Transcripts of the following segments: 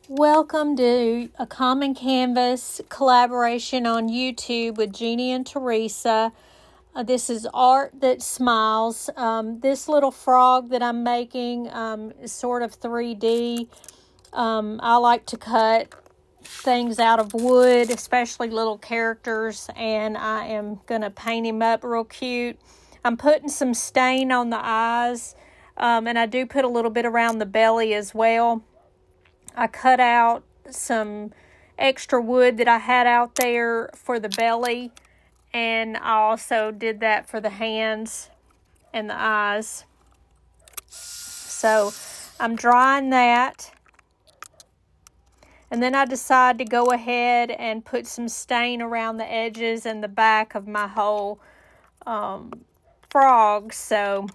Welcome to a Common Canvas collaboration on YouTube with Jeannie and Teresa. This is Art That Smiles. This little frog that I'm making is sort of 3D. I like to cut things out of wood, especially little characters, and I am going to paint him up real cute. I'm putting some stain on the eyes, and I do put a little bit around the belly as well. I cut out some extra wood that I had out there for the belly, and I also did that for the hands and the eyes. So I'm drying that, and then I decide to go ahead and put some stain around the edges and the back of my whole frog. So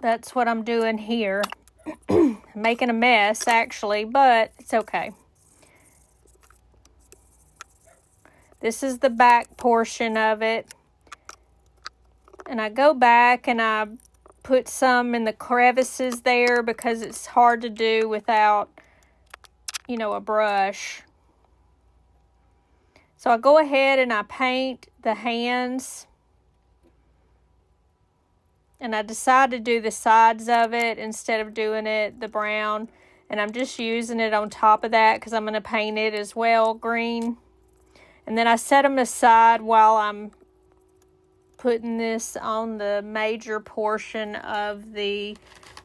that's what I'm doing here. Making a mess actually, but it's okay. This is the back portion of it, and I go back and I put some in the crevices there because it's hard to do without, a brush. So I go ahead and I paint the hands, and I decide to do the sides of it instead of doing it the brown, and I'm just using it on top of that because I'm going to paint it as well green. And then I set them aside while I'm putting this on the major portion of the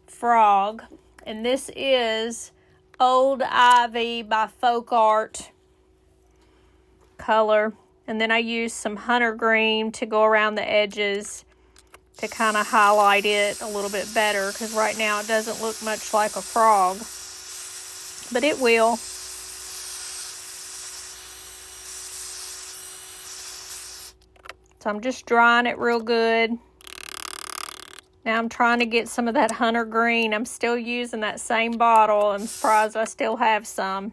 frog. And this is Old Ivy by Folk Art color. And then I use some hunter green to go around the edges to kind of highlight it a little bit better, because right now it doesn't look much like a frog, but it will. So I'm just drying it real good. Now I'm trying to get some of that hunter green. I'm still using that same bottle. I'm surprised I still have some.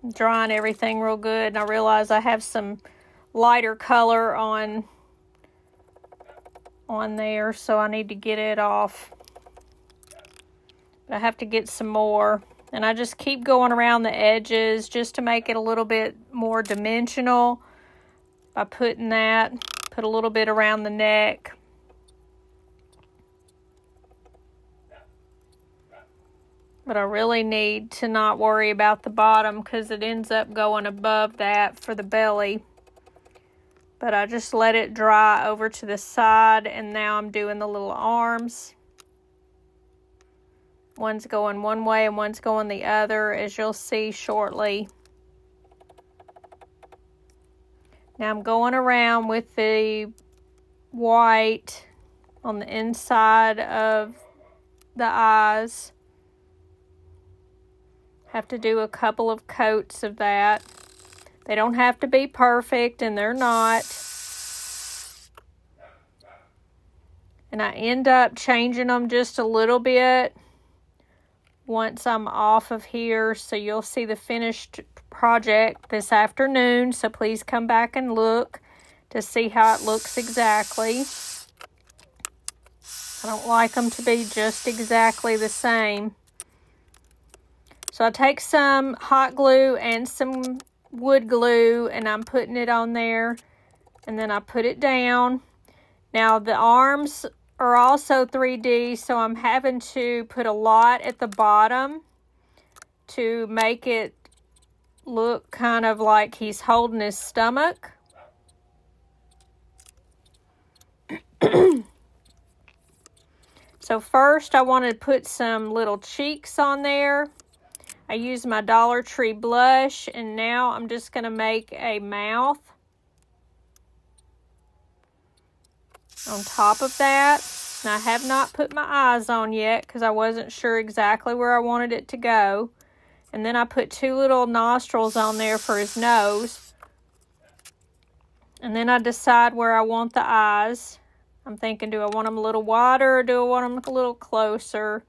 I'm drying everything real good, and I realize I have some lighter color on there, so I need to get it off. But I have to get some more. And I just keep going around the edges just to make it a little bit more dimensional by putting that. Put a little bit around the neck. But I really need to not worry about the bottom because it ends up going above that for the belly. But I just let it dry over to the side, and now I'm doing the little arms. One's going one way and one's going the other, as you'll see shortly. Now I'm going around with the white on the inside of the eyes. Have to do a couple of coats of that. They don't have to be perfect, and they're not. And I end up changing them just a little bit once I'm off of here, so you'll see the finished project this afternoon, so please come back and look to see how it looks exactly. I don't like them to be just exactly the same. So I take some hot glue and some wood glue, and I'm putting it on there, and then I put it down. Now the arms are also 3D, so I'm having to put a lot at the bottom to make it look kind of like he's holding his stomach. So first I want to put some little cheeks on there. I use my Dollar Tree blush, and now I'm just going to make a mouth on top of that. And I have not put my eyes on yet because I wasn't sure exactly where I wanted it to go. And then I put two little nostrils on there for his nose. And then I decide where I want the eyes. I'm thinking, do I want them a little wider or do I want them a little closer?